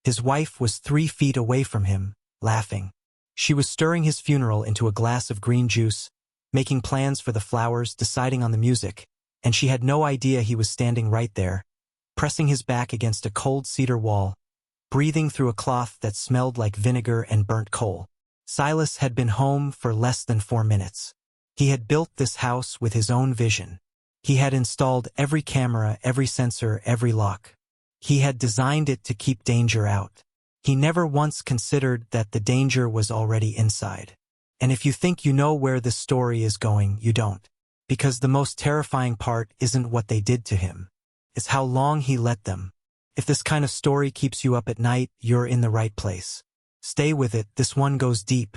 His wife was 3 feet away from him, laughing. She was stirring his funeral into a glass of green juice, making plans for the flowers, deciding on the music, and she had no idea he was standing right there, pressing his back against a cold cedar wall, breathing through a cloth that smelled like vinegar and burnt coal. Silas had been home for less than 4 minutes. He had built this house with his own vision. He had installed every camera, every sensor, every lock. He had designed it to keep danger out. He never once considered that the danger was already inside. And if you think you know where this story is going, you don't. Because the most terrifying part isn't what they did to him. It's how long he let them. If this kind of story keeps you up at night, you're in the right place. Stay with it, this one goes deep.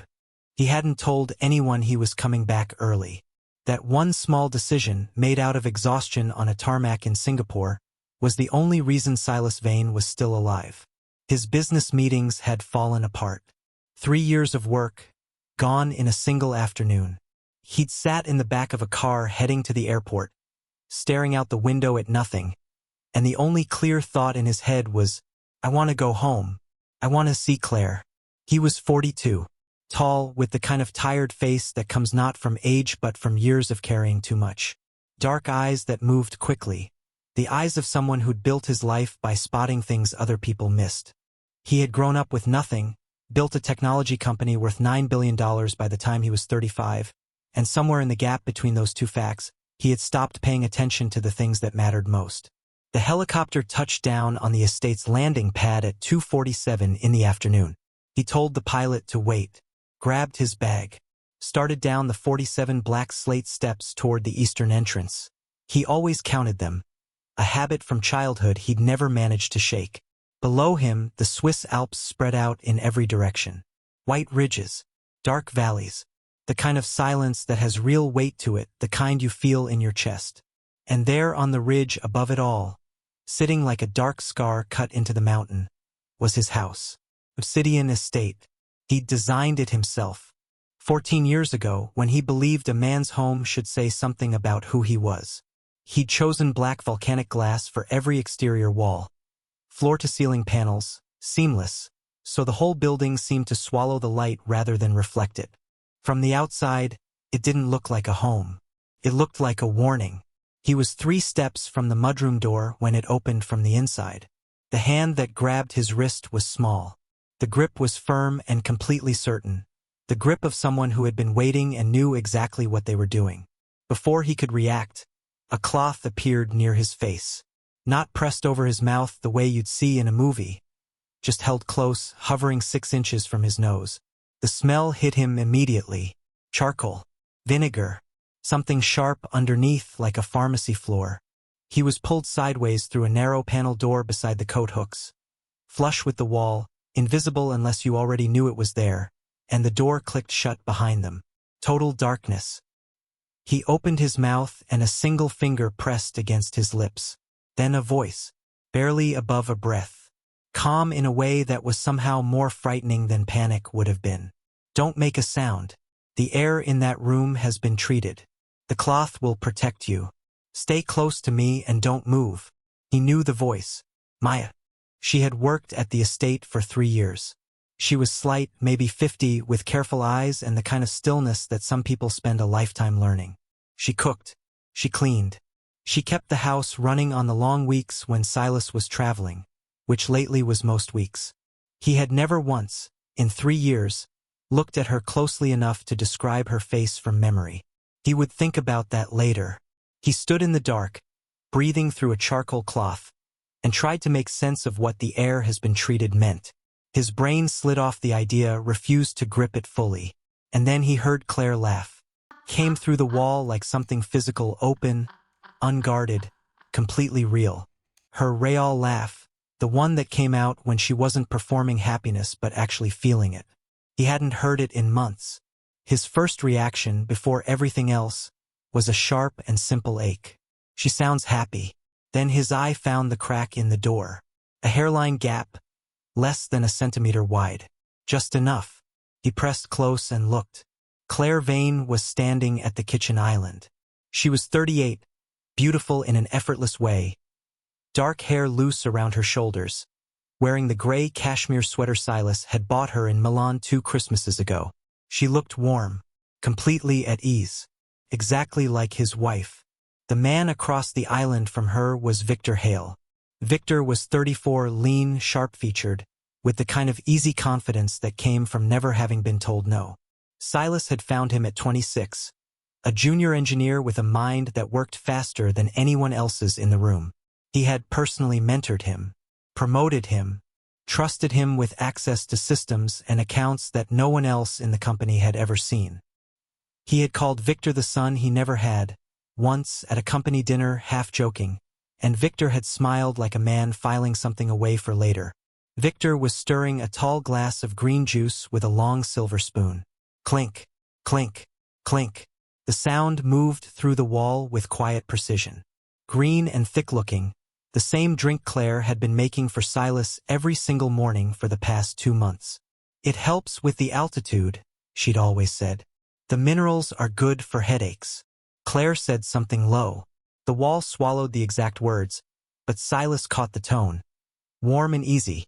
He hadn't told anyone he was coming back early. That one small decision, made out of exhaustion on a tarmac in Singapore, was the only reason Silas Vane was still alive. His business meetings had fallen apart. 3 years of work, gone in a single afternoon. He'd sat in the back of a car heading to the airport, staring out the window at nothing, and the only clear thought in his head was, I want to go home. I want to see Claire. He was 42, tall, with the kind of tired face that comes not from age but from years of carrying too much. Dark eyes that moved quickly, the eyes of someone who'd built his life by spotting things other people missed. He had grown up with nothing, built a technology company worth $9 billion by the time he was 35, and somewhere in the gap between those two facts, he had stopped paying attention to the things that mattered most. The helicopter touched down on the estate's landing pad at 2:47 in the afternoon. He told the pilot to wait, grabbed his bag, started down the 47 black slate steps toward the eastern entrance. He always counted them, a habit from childhood he'd never managed to shake. Below him, the Swiss Alps spread out in every direction. White ridges, dark valleys, the kind of silence that has real weight to it, the kind you feel in your chest. And there on the ridge above it all, sitting like a dark scar cut into the mountain, was his house. Obsidian estate. He'd designed it himself. 14 years ago, when he believed a man's home should say something about who he was. He'd chosen black volcanic glass for every exterior wall. Floor-to-ceiling panels, seamless, so the whole building seemed to swallow the light rather than reflect it. From the outside, it didn't look like a home. It looked like a warning. He was 3 steps from the mudroom door when it opened from the inside. The hand that grabbed his wrist was small. The grip was firm and completely certain. The grip of someone who had been waiting and knew exactly what they were doing. Before he could react, a cloth appeared near his face. Not pressed over his mouth the way you'd see in a movie. Just held close, hovering 6 inches from his nose. The smell hit him immediately. Charcoal. Vinegar. Something sharp underneath like a pharmacy floor. He was pulled sideways through a narrow panel door beside the coat hooks. Flush with the wall, invisible unless you already knew it was there, and the door clicked shut behind them. Total darkness. He opened his mouth and a single finger pressed against his lips. Then a voice, barely above a breath. Calm in a way that was somehow more frightening than panic would have been. Don't make a sound. The air in that room has been treated. The cloth will protect you. Stay close to me and don't move. He knew the voice. Maya. She had worked at the estate for 3 years. She was slight, maybe 50, with careful eyes and the kind of stillness that some people spend a lifetime learning. She cooked. She cleaned. She kept the house running on the long weeks when Silas was traveling, which lately was most weeks. He had never once, in 3 years, looked at her closely enough to describe her face from memory. He would think about that later. He stood in the dark, breathing through a charcoal cloth, and tried to make sense of what the air has been treated meant. His brain slid off the idea, refused to grip it fully. And then he heard Claire laugh. Came through the wall like something physical, open, unguarded, completely real. Her Real laugh, the one that came out when she wasn't performing happiness but actually feeling it. He hadn't heard it in months. His first reaction, before everything else, was a sharp and simple ache. She sounds happy. Then his eye found the crack in the door. A hairline gap, less than a centimeter wide. Just enough. He pressed close and looked. Claire Vane was standing at the kitchen island. She was 38, beautiful in an effortless way. Dark hair loose around her shoulders. wearing the gray cashmere sweater Silas had bought her in Milan 2 Christmases ago. She looked warm, completely at ease, exactly like his wife. The man across the island from her was Victor Hale. Victor was 34, lean, sharp-featured, with the kind of easy confidence that came from never having been told no. Silas had found him at 26, a junior engineer with a mind that worked faster than anyone else's in the room. He had personally mentored him, promoted him, trusted him with access to systems and accounts that no one else in the company had ever seen. He had called Victor the son he never had, once at a company dinner half-joking, and Victor had smiled like a man filing something away for later. Victor was stirring a tall glass of green juice with a long silver spoon. Clink, clink, clink. The sound moved through the wall with quiet precision. Green and thick-looking, the same drink Claire had been making for Silas every single morning for the past 2 months. It helps with the altitude, she'd always said. The minerals are good for headaches. Claire said something low. The wall swallowed the exact words, but Silas caught the tone. Warm and easy.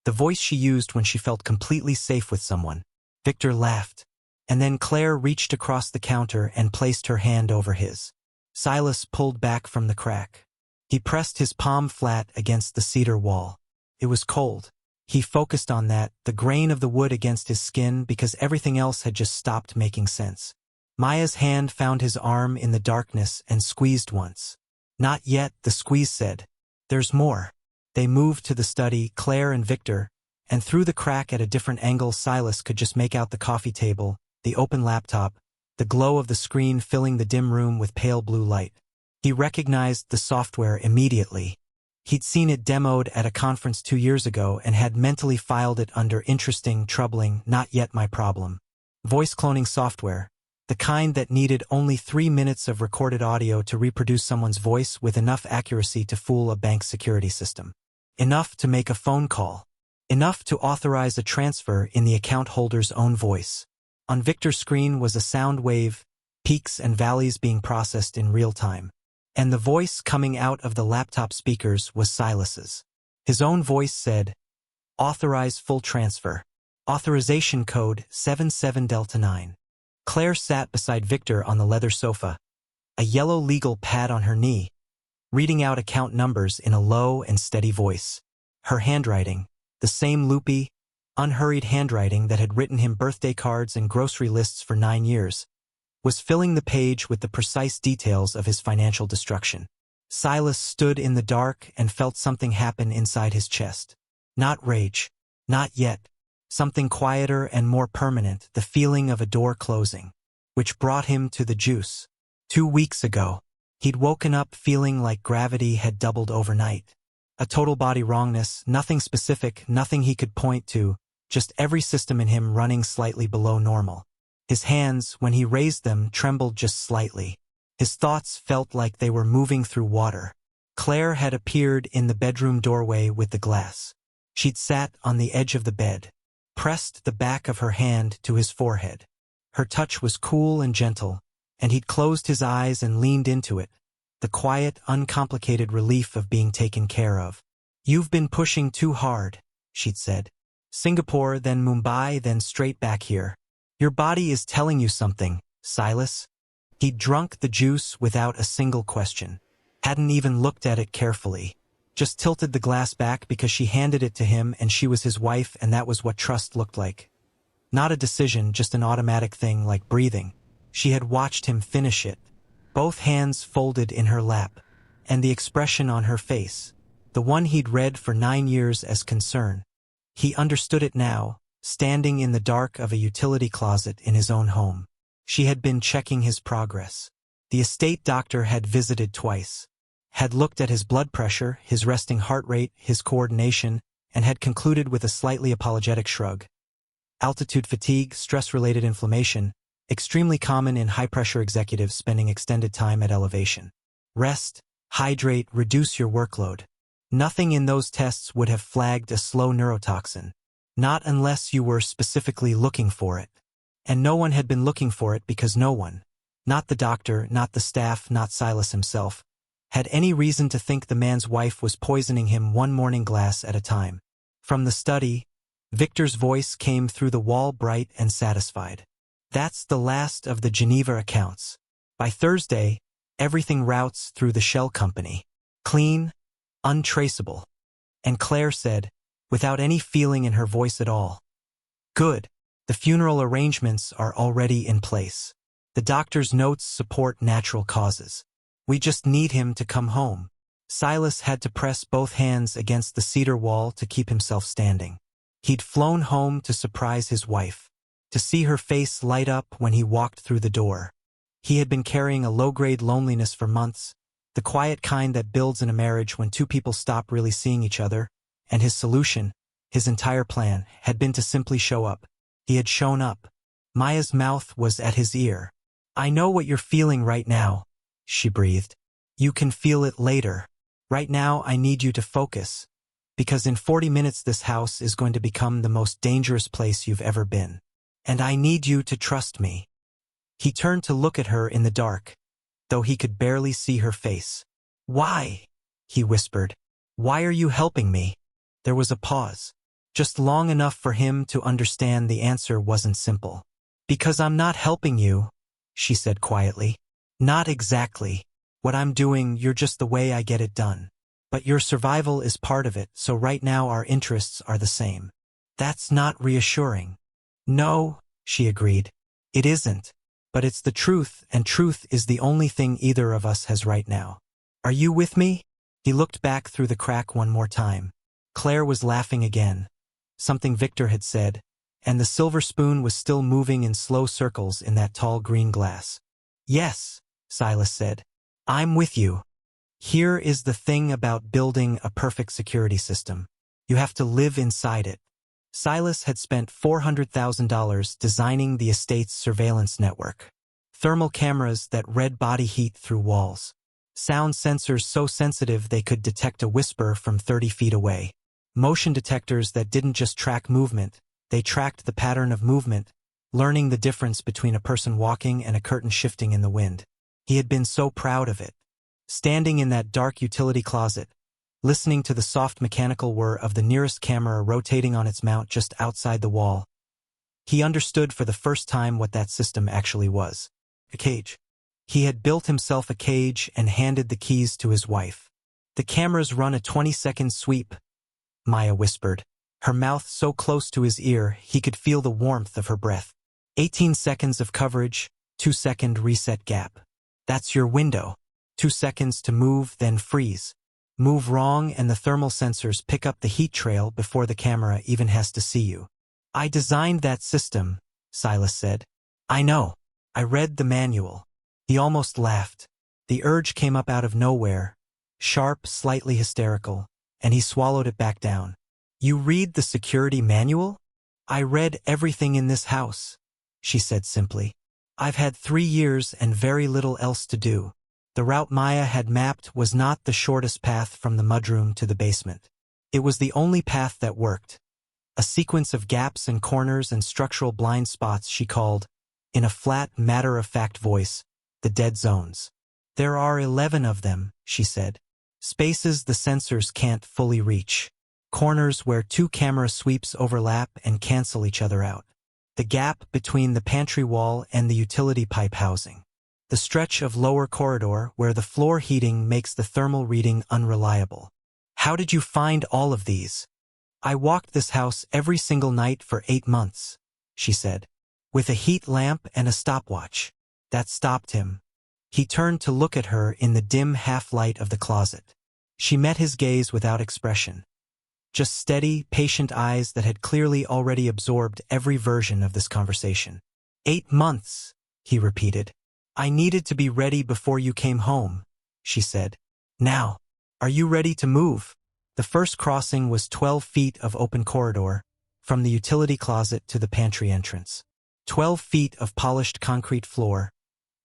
The voice she used when she felt completely safe with someone. Victor laughed, and then Claire reached across the counter and placed her hand over his. Silas pulled back from the crack. He pressed his palm flat against the cedar wall. It was cold. He focused on that, the grain of the wood against his skin, because everything else had just stopped making sense. Maya's hand found his arm in the darkness and squeezed once. Not yet, the squeeze said. There's more. They moved to the study, Claire and Victor, and through the crack at a different angle Silas could just make out the coffee table, the open laptop, the glow of the screen filling the dim room with pale blue light. He recognized the software immediately. He'd seen it demoed at a conference 2 years ago and had mentally filed it under interesting, troubling, not yet my problem. Voice cloning software, the kind that needed only 3 minutes of recorded audio to reproduce someone's voice with enough accuracy to fool a bank security system. Enough to make a phone call. Enough to authorize a transfer in the account holder's own voice. On Victor's screen was a sound wave, peaks and valleys being processed in real time. And the voice coming out of the laptop speakers was Silas's. His own voice said, "Authorize full transfer. Authorization code 77 Delta 9. Claire sat beside Victor on the leather sofa, a yellow legal pad on her knee, reading out account numbers in a low and steady voice. Her handwriting, the same loopy, unhurried handwriting that had written him birthday cards and grocery lists for 9 years, was filling the page with the precise details of his financial destruction. Silas stood in the dark and felt something happen inside his chest. Not rage. Not yet. Something quieter and more permanent, the feeling of a door closing, which brought him to the juice. 2 weeks ago, he'd woken up feeling like gravity had doubled overnight. A total body wrongness, nothing specific, nothing he could point to, just every system in him running slightly below normal. His hands, when he raised them, trembled just slightly. His thoughts felt like they were moving through water. Claire had appeared in the bedroom doorway with the glass. She'd sat on the edge of the bed, pressed the back of her hand to his forehead. Her touch was cool and gentle, and he'd closed his eyes and leaned into it, the quiet, uncomplicated relief of being taken care of. "You've been pushing too hard," she'd said. "Singapore, then Mumbai, then straight back here. Your body is telling you something, Silas." He'd drunk the juice without a single question. Hadn't even looked at it carefully. Just tilted the glass back because she handed it to him and she was his wife, and that was what trust looked like. Not a decision, just an automatic thing like breathing. She had watched him finish it. Both hands folded in her lap, and the expression on her face, the one he'd read for 9 years as concern. He understood it now, standing in the dark of a utility closet in his own home. She had been checking his progress. The estate doctor had visited twice, had looked at his blood pressure, his resting heart rate, his coordination, and had concluded with a slightly apologetic shrug. Altitude fatigue, stress-related inflammation, extremely common in high-pressure executives spending extended time at elevation. Rest, hydrate, reduce your workload. Nothing in those tests would have flagged a slow neurotoxin. Not unless you were specifically looking for it. And no one had been looking for it because no one, not the doctor, not the staff, not Silas himself, had any reason to think the man's wife was poisoning him one morning glass at a time. From the study, Victor's voice came through the wall, bright and satisfied. That's the last of the Geneva accounts. By Thursday, everything routes through the shell company. Clean, untraceable. And Claire said, without any feeling in her voice at all. Good. The funeral arrangements are already in place. The doctor's notes support natural causes. We just need him to come home. Silas had to press both hands against the cedar wall to keep himself standing. He'd flown home to surprise his wife, to see her face light up when he walked through the door. He had been carrying a low-grade loneliness for months, the quiet kind that builds in a marriage when two people stop really seeing each other, and his solution, his entire plan, had been to simply show up. He had shown up. Maya's mouth was at his ear. "I know what you're feeling right now," she breathed. "You can feel it later. Right now I need you to focus, because in 40 minutes this house is going to become the most dangerous place you've ever been. And I need you to trust me." He turned to look at her in the dark, though he could barely see her face. "Why?" he whispered. "Why are you helping me?" There was a pause, just long enough for him to understand the answer wasn't simple. "Because I'm not helping you," she said quietly. "Not exactly. What I'm doing, you're just the way I get it done. But your survival is part of it, so right now our interests are the same." "That's not reassuring." "No," she agreed. "It isn't. But it's the truth, and truth is the only thing either of us has right now. Are you with me?" He looked back through the crack one more time. Claire was laughing again, something Victor had said, and the silver spoon was still moving in slow circles in that tall green glass. "Yes," Silas said. "I'm with you. Here is the thing about building a perfect security system. You have to live inside it." Silas had spent $400,000 designing the estate's surveillance network. Thermal cameras that read body heat through walls. Sound sensors so sensitive they could detect a whisper from 30 feet away. Motion detectors that didn't just track movement, they tracked the pattern of movement, learning the difference between a person walking and a curtain shifting in the wind. He had been so proud of it. Standing in that dark utility closet, listening to the soft mechanical whir of the nearest camera rotating on its mount just outside the wall, he understood for the first time what that system actually was. A cage. He had built himself a cage and handed the keys to his wife. "The cameras run a 20-second sweep," Maya whispered, her mouth so close to his ear he could feel the warmth of her breath. 18 seconds of coverage, 2-second reset gap. That's your window. 2 seconds to move, then freeze. Move wrong and the thermal sensors pick up the heat trail before the camera even has to see you. "I designed that system," Silas said. "I know. I read the manual." He almost laughed. The urge came up out of nowhere, sharp, slightly hysterical, and he swallowed it back down. "You read the security manual?" "I read everything in this house," she said simply. "I've had 3 years and very little else to do." The route Maya had mapped was not the shortest path from the mudroom to the basement. It was the only path that worked. A sequence of gaps and corners and structural blind spots she called, in a flat, matter-of-fact voice, the dead zones. "There are 11 of them," she said. "Spaces the sensors can't fully reach. Corners where 2 camera sweeps overlap and cancel each other out. The gap between the pantry wall and the utility pipe housing. The stretch of lower corridor where the floor heating makes the thermal reading unreliable." "How did you find all of these?" "I walked this house every single night for 8 months," she said. "With a heat lamp and a stopwatch." That stopped him. He turned to look at her in the dim half-light of the closet. She met his gaze without expression. Just steady, patient eyes that had clearly already absorbed every version of this conversation. 8 months, he repeated. "I needed to be ready before you came home," she said. "Now, are you ready to move?" The first crossing was 12 feet of open corridor, from the utility closet to the pantry entrance. 12 feet of polished concrete floor,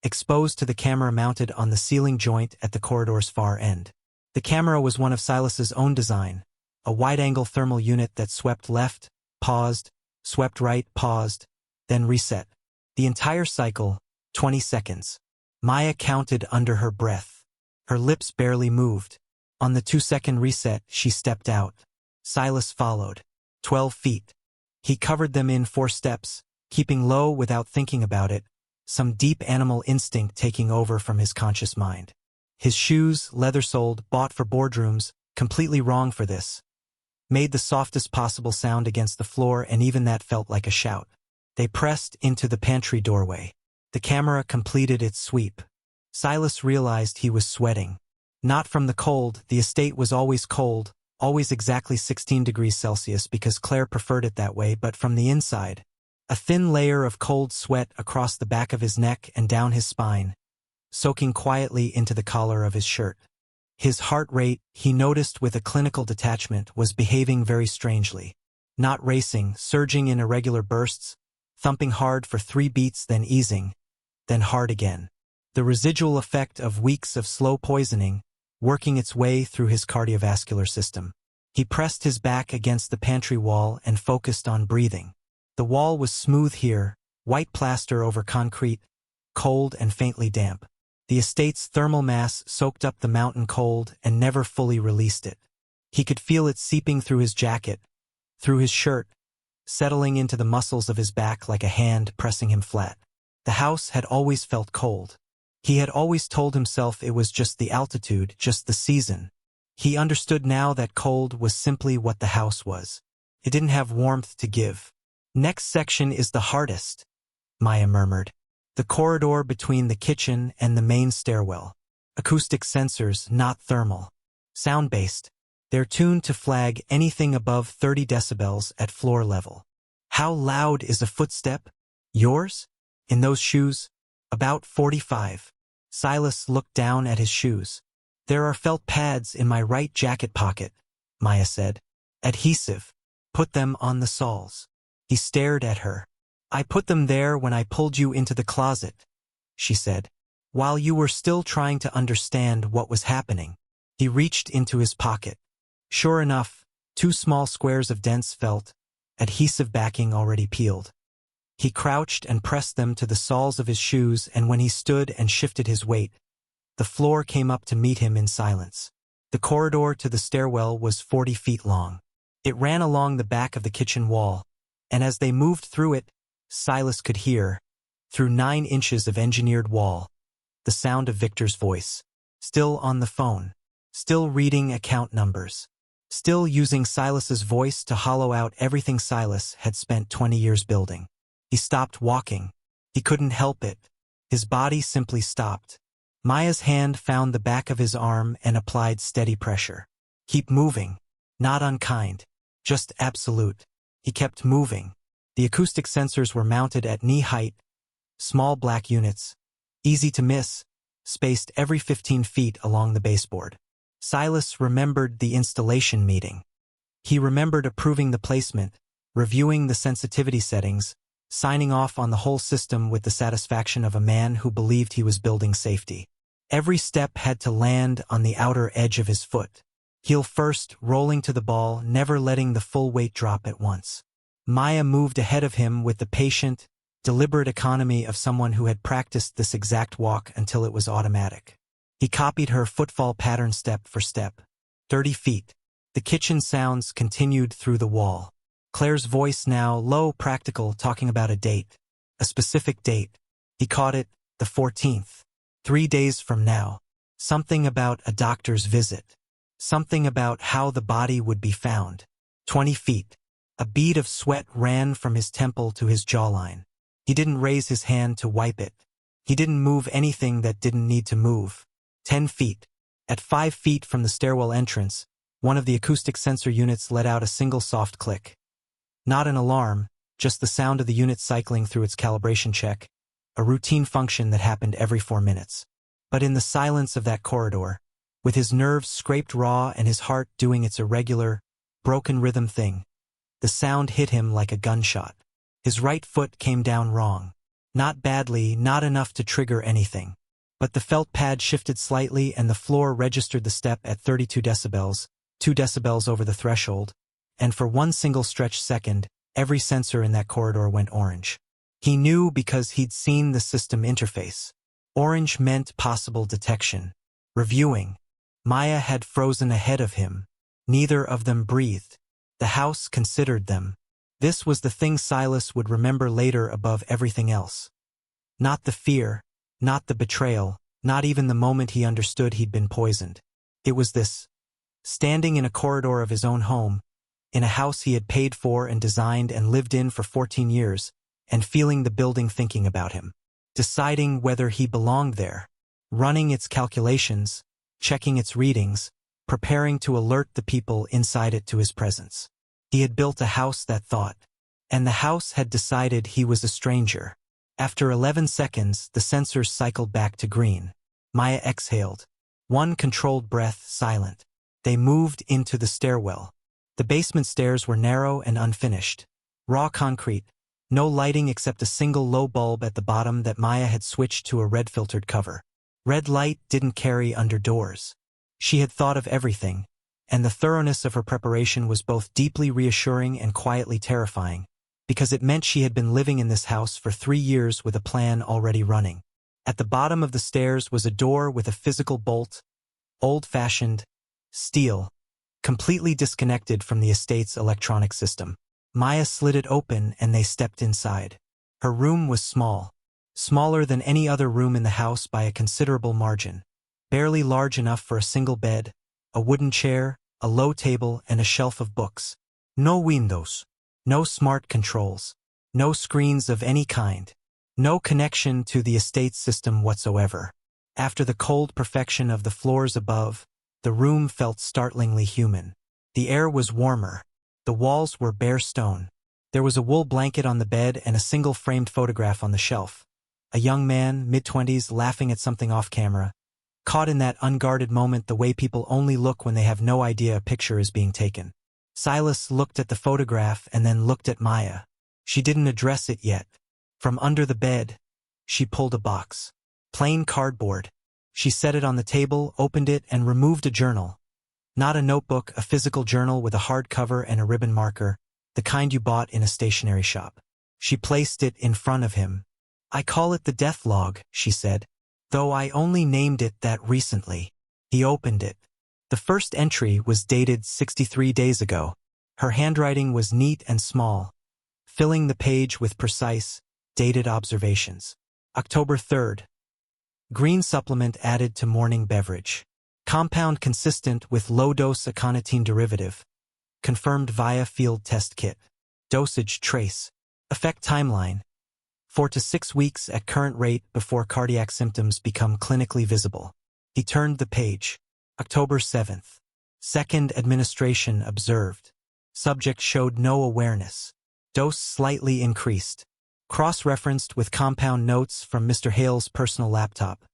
exposed to the camera mounted on the ceiling joint at the corridor's far end. The camera was one of Silas's own design, a wide-angle thermal unit that swept left, paused, swept right, paused, then reset. The entire cycle, 20 seconds. Maya counted under her breath. Her lips barely moved. On the 2-second reset, she stepped out. Silas followed. 12 feet. He covered them in 4 steps, keeping low without thinking about it, some deep animal instinct taking over from his conscious mind. His shoes, leather-soled, bought for boardrooms, completely wrong for this, made the softest possible sound against the floor, and even that felt like a shout. They pressed into the pantry doorway. The camera completed its sweep. Silas realized he was sweating. Not from the cold, the estate was always cold, always exactly 16 degrees Celsius because Claire preferred it that way, but from the inside. A thin layer of cold sweat across the back of his neck and down his spine, soaking quietly into the collar of his shirt. His heart rate, he noticed with a clinical detachment, was behaving very strangely. Not racing, surging in irregular bursts, thumping hard for 3 beats, then easing, then hard again. The residual effect of weeks of slow poisoning, working its way through his cardiovascular system. He pressed his back against the pantry wall and focused on breathing. The wall was smooth here, white plaster over concrete, cold and faintly damp. The estate's thermal mass soaked up the mountain cold and never fully released it. He could feel it seeping through his jacket, through his shirt, settling into the muscles of his back like a hand pressing him flat. The house had always felt cold. He had always told himself it was just the altitude, just the season. He understood now that cold was simply what the house was. It didn't have warmth to give. "Next section is the hardest," Maya murmured. The corridor between the kitchen and the main stairwell. Acoustic sensors, not thermal. Sound-based. They're tuned to flag anything above 30 decibels at floor level. "How loud is a footstep? Yours? In those shoes?" "About 45. Silas looked down at his shoes. "There are felt pads in my right jacket pocket," Maya said. "Adhesive. Put them on the soles." He stared at her. "I put them there when I pulled you into the closet," she said, "while you were still trying to understand what was happening." He reached into his pocket. Sure enough, 2 small squares of dense felt, adhesive backing already peeled. He crouched and pressed them to the soles of his shoes, and when he stood and shifted his weight, the floor came up to meet him in silence. The corridor to the stairwell was 40 feet long. It ran along the back of the kitchen wall, and as they moved through it, Silas could hear, through 9 inches of engineered wall, the sound of Victor's voice. Still on the phone. Still reading account numbers. Still using Silas's voice to hollow out everything Silas had spent 20 years building. He stopped walking. He couldn't help it. His body simply stopped. Maya's hand found the back of his arm and applied steady pressure. "Keep moving." Not unkind. Just absolute. He kept moving. The acoustic sensors were mounted at knee height, small black units, easy to miss, spaced every 15 feet along the baseboard. Silas remembered the installation meeting. He remembered approving the placement, reviewing the sensitivity settings, signing off on the whole system with the satisfaction of a man who believed he was building safety. Every step had to land on the outer edge of his foot. Heel first, rolling to the ball, never letting the full weight drop at once. Maya moved ahead of him with the patient, deliberate economy of someone who had practiced this exact walk until it was automatic. He copied her footfall pattern step for step. 30 feet. The kitchen sounds continued through the wall. Claire's voice now, low, practical, talking about a date. A specific date. He caught it, the 14th. 3 days from now. Something about a doctor's visit. Something about how the body would be found. 20 feet. A bead of sweat ran from his temple to his jawline. He didn't raise his hand to wipe it. He didn't move anything that didn't need to move. 10 feet. At 5 feet from the stairwell entrance, one of the acoustic sensor units let out a single soft click. Not an alarm, just the sound of the unit cycling through its calibration check, a routine function that happened every 4 minutes. But in the silence of that corridor, with his nerves scraped raw and his heart doing its irregular, broken rhythm thing, the sound hit him like a gunshot. His right foot came down wrong. Not badly, not enough to trigger anything. But the felt pad shifted slightly and the floor registered the step at 32 decibels, 2 decibels over the threshold, and for one single stretched second, every sensor in that corridor went orange. He knew because he'd seen the system interface. Orange meant possible detection. Reviewing. Maya had frozen ahead of him. Neither of them breathed. The house considered them. This was the thing Silas would remember later above everything else. Not the fear, not the betrayal, not even the moment he understood he'd been poisoned. It was this. Standing in a corridor of his own home, in a house he had paid for and designed and lived in for 14 years, and feeling the building thinking about him. Deciding whether he belonged there. Running its calculations, checking its readings, preparing to alert the people inside it to his presence. He had built a house that thought. And the house had decided he was a stranger. After 11 seconds, the sensors cycled back to green. Maya exhaled. One controlled breath, silent. They moved into the stairwell. The basement stairs were narrow and unfinished. Raw concrete. No lighting except a single low bulb at the bottom that Maya had switched to a red-filtered cover. Red light didn't carry under doors. She had thought of everything, and the thoroughness of her preparation was both deeply reassuring and quietly terrifying, because it meant she had been living in this house for 3 years with a plan already running. At the bottom of the stairs was a door with a physical bolt, old-fashioned, steel, completely disconnected from the estate's electronic system. Maya slid it open and they stepped inside. Her room was small, smaller than any other room in the house by a considerable margin, barely large enough for a single bed, a wooden chair, a low table, and a shelf of books. No windows, no smart controls, no screens of any kind, no connection to the estate system whatsoever. After the cold perfection of the floors above, the room felt startlingly human. The air was warmer. The walls were bare stone. There was a wool blanket on the bed and a single framed photograph on the shelf. A young man, mid-20s, laughing at something off camera, caught in that unguarded moment the way people only look when they have no idea a picture is being taken. Silas looked at the photograph and then looked at Maya. She didn't address it yet. From under the bed, she pulled a box. Plain cardboard. She set it on the table, opened it, and removed a journal. Not a notebook, a physical journal with a hard cover and a ribbon marker, the kind you bought in a stationery shop. She placed it in front of him. "I call it the death log," she said, "though I only named it that recently." He opened it. The first entry was dated 63 days ago. Her handwriting was neat and small, filling the page with precise, dated observations. October 3rd. Green supplement added to morning beverage. Compound consistent with low-dose aconitine derivative. Confirmed via field test kit. Dosage trace. Effect timeline. 4 to 6 weeks at current rate before cardiac symptoms become clinically visible. He turned the page. October 7th. Second administration observed. Subject showed no awareness. Dose slightly increased. Cross-referenced with compound notes from Mr. Hale's personal laptop.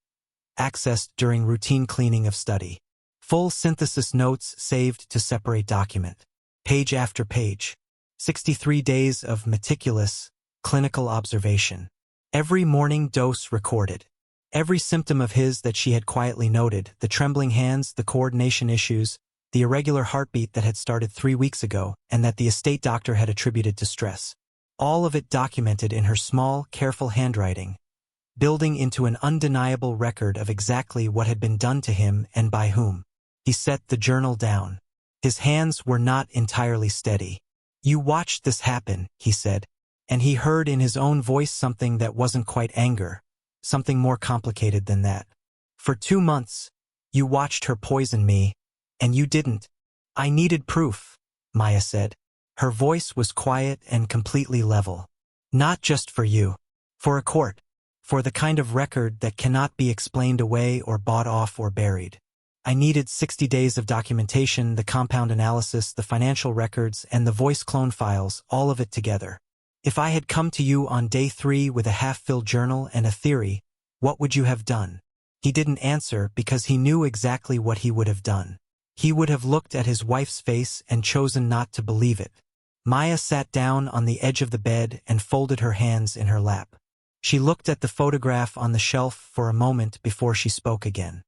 Accessed during routine cleaning of study. Full synthesis notes saved to separate document. Page after page. 63 days of meticulous, clinical observation. Every morning dose recorded. Every symptom of his that she had quietly noted, the trembling hands, the coordination issues, the irregular heartbeat that had started 3 weeks ago and that the estate doctor had attributed to stress. All of it documented in her small, careful handwriting, building into an undeniable record of exactly what had been done to him and by whom. He set the journal down. His hands were not entirely steady. "You watched this happen," he said, and he heard in his own voice something that wasn't quite anger, something more complicated than that. "For 2 months, you watched her poison me, and you didn't." "I needed proof," Maya said. Her voice was quiet and completely level. "Not just for you. For a court. For the kind of record that cannot be explained away or bought off or buried. I needed 60 days of documentation, the compound analysis, the financial records, and the voice clone files, all of it together. If I had come to you on day 3 with a half-filled journal and a theory, what would you have done?" He didn't answer because he knew exactly what he would have done. He would have looked at his wife's face and chosen not to believe it. Maya sat down on the edge of the bed and folded her hands in her lap. She looked at the photograph on the shelf for a moment before she spoke again.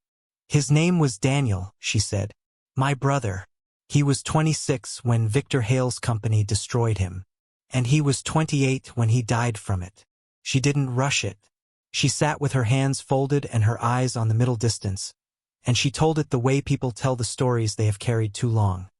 "His name was Daniel," she said. "My brother. He was 26 when Victor Hale's company destroyed him. And he was 28 when he died from it." She didn't rush it. She sat with her hands folded and her eyes on the middle distance, and she told it the way people tell the stories they have carried too long.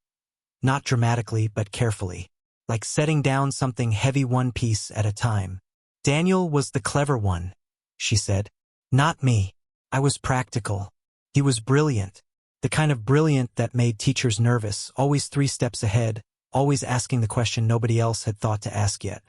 not dramatically but carefully, like setting down something heavy one piece at a time. Daniel was the clever one, she said. Not me. I was practical. He was brilliant. The kind of brilliant that made teachers nervous, always 3 steps ahead, always asking the question nobody else had thought to ask yet.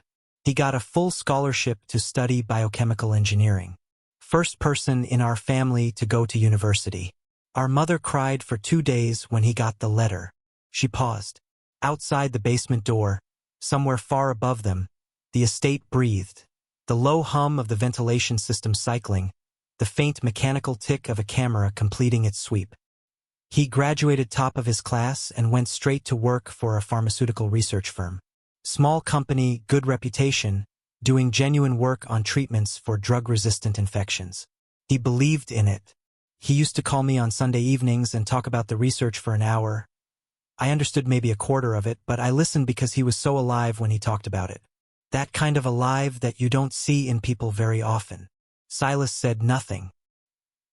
He got a full scholarship to study biochemical engineering. First person in our family to go to university. Our mother cried for 2 days when he got the letter. She paused. Outside the basement door, somewhere far above them, the estate breathed. The low hum of the ventilation system cycling, the faint mechanical tick of a camera completing its sweep. He graduated top of his class and went straight to work for a pharmaceutical research firm. Small company, good reputation, doing genuine work on treatments for drug-resistant infections. He believed in it. He used to call me on Sunday evenings and talk about the research for an hour. I understood maybe a quarter of it, but I listened because he was so alive when he talked about it. That kind of alive that you don't see in people very often. Silas said nothing.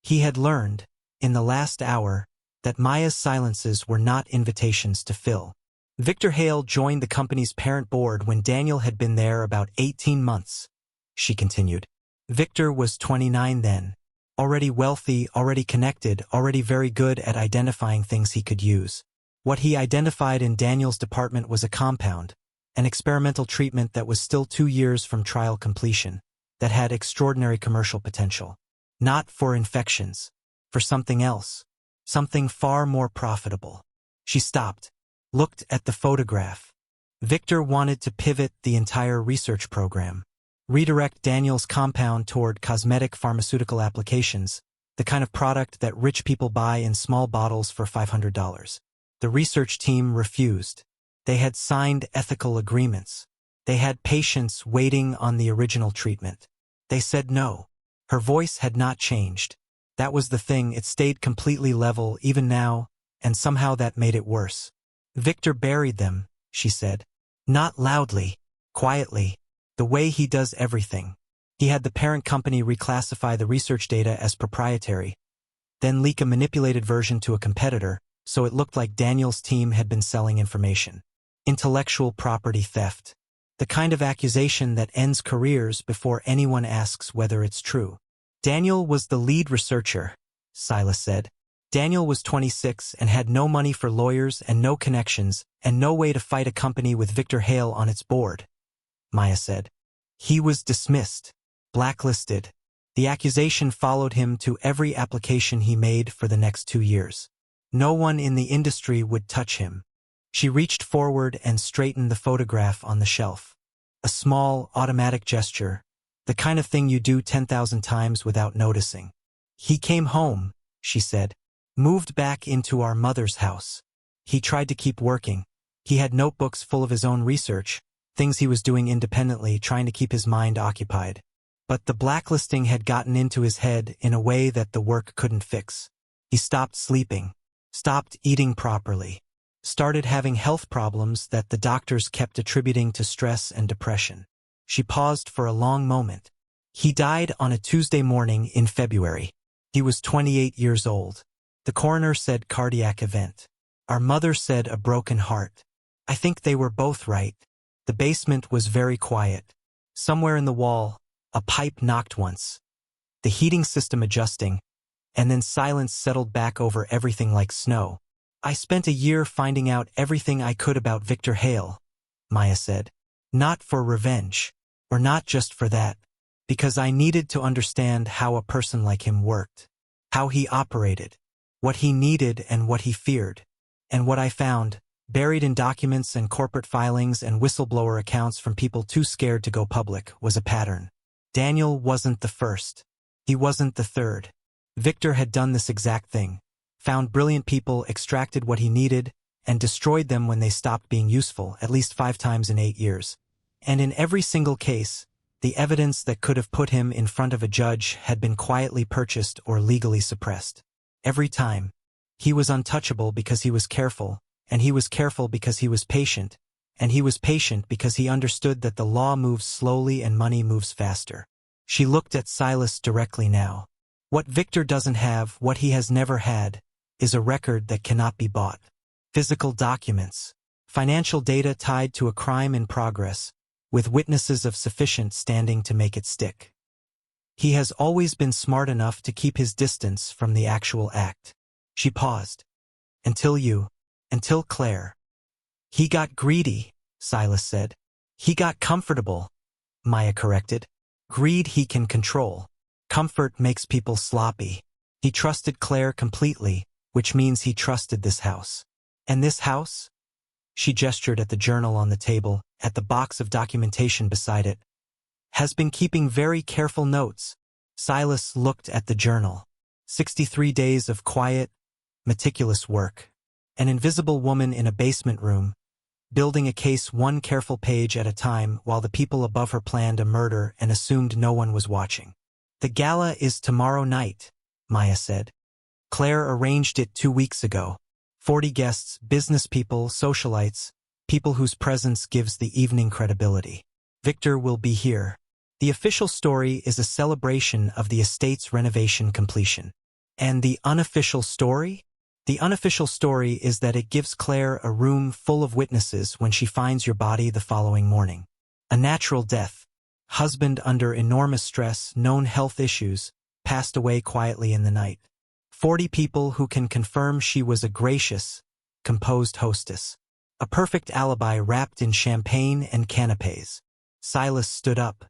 He had learned, in the last hour, that Maya's silences were not invitations to fill. Victor Hale joined the company's parent board when Daniel had been there about 18 months, she continued. Victor was 29 then, already wealthy, already connected, already very good at identifying things he could use. What he identified in Daniel's department was a compound, an experimental treatment that was still 2 years from trial completion, that had extraordinary commercial potential. Not for infections, for something else. Something far more profitable. She stopped, looked at the photograph. Victor wanted to pivot the entire research program, redirect Daniel's compound toward cosmetic pharmaceutical applications, the kind of product that rich people buy in small bottles for $500. The research team refused. They had signed ethical agreements. They had patients waiting on the original treatment. They said no. Her voice had not changed. That was the thing, it stayed completely level even now, and somehow that made it worse. Victor buried them, she said. Not loudly, quietly, the way he does everything. He had the parent company reclassify the research data as proprietary, then leak a manipulated version to a competitor, so it looked like Daniel's team had been selling information. Intellectual property theft. The kind of accusation that ends careers before anyone asks whether it's true. Daniel was the lead researcher, Silas said. Daniel was 26 and had no money for lawyers and no connections and no way to fight a company with Victor Hale on its board, Maya said. He was dismissed, blacklisted. The accusation followed him to every application he made for the next 2 years. No one in the industry would touch him. She reached forward and straightened the photograph on the shelf. A small, automatic gesture, the kind of thing you do 10,000 times without noticing. He came home, she said, moved back into our mother's house. He tried to keep working. He had notebooks full of his own research, things he was doing independently, trying to keep his mind occupied. But the blacklisting had gotten into his head in a way that the work couldn't fix. He stopped sleeping, stopped eating properly, started having health problems that the doctors kept attributing to stress and depression. She paused for a long moment. He died on a Tuesday morning in February. He was 28 years old. The coroner said cardiac event. Our mother said a broken heart. I think they were both right. The basement was very quiet. Somewhere in the wall, a pipe knocked once. The heating system adjusting, and then silence settled back over everything like snow. I spent a year finding out everything I could about Victor Hale, Maya said. Not for revenge, or not just for that, because I needed to understand how a person like him worked, how he operated, what he needed and what he feared. And what I found, buried in documents and corporate filings and whistleblower accounts from people too scared to go public, was a pattern. Daniel wasn't the first. He wasn't the third. Victor had done this exact thing, found brilliant people, extracted what he needed, and destroyed them when they stopped being useful, at least 5 times in 8 years. And in every single case, the evidence that could have put him in front of a judge had been quietly purchased or legally suppressed. Every time. He was untouchable because he was careful, and he was careful because he was patient, and he was patient because he understood that the law moves slowly and money moves faster. She looked at Silas directly now. What Victor doesn't have, what he has never had, is a record that cannot be bought. Physical documents, Financial data tied to a crime in progress, with witnesses of sufficient standing to make it stick. He has always been smart enough to keep his distance from the actual act. She paused. Until Claire. He got greedy, Silas said. He got comfortable, Maya corrected. Greed he can control. Comfort makes people sloppy. He trusted Claire completely, which means he trusted this house. And this house? She gestured at the journal on the table, at the box of documentation beside it. Has been keeping very careful notes. Silas looked at the journal. 63 days of quiet, meticulous work. An invisible woman in a basement room, building a case one careful page at a time while the people above her planned a murder and assumed no one was watching. The gala is tomorrow night, Maya said. Claire arranged it 2 weeks ago. 40 guests, business people, socialites, people whose presence gives the evening credibility. Victor will be here. The official story is a celebration of the estate's renovation completion. And the unofficial story? The unofficial story is that it gives Claire a room full of witnesses when she finds your body the following morning. A natural death. Husband under enormous stress, known health issues, passed away quietly in the night. 40 people who can confirm she was a gracious, composed hostess. A perfect alibi wrapped in champagne and canapes. Silas stood up.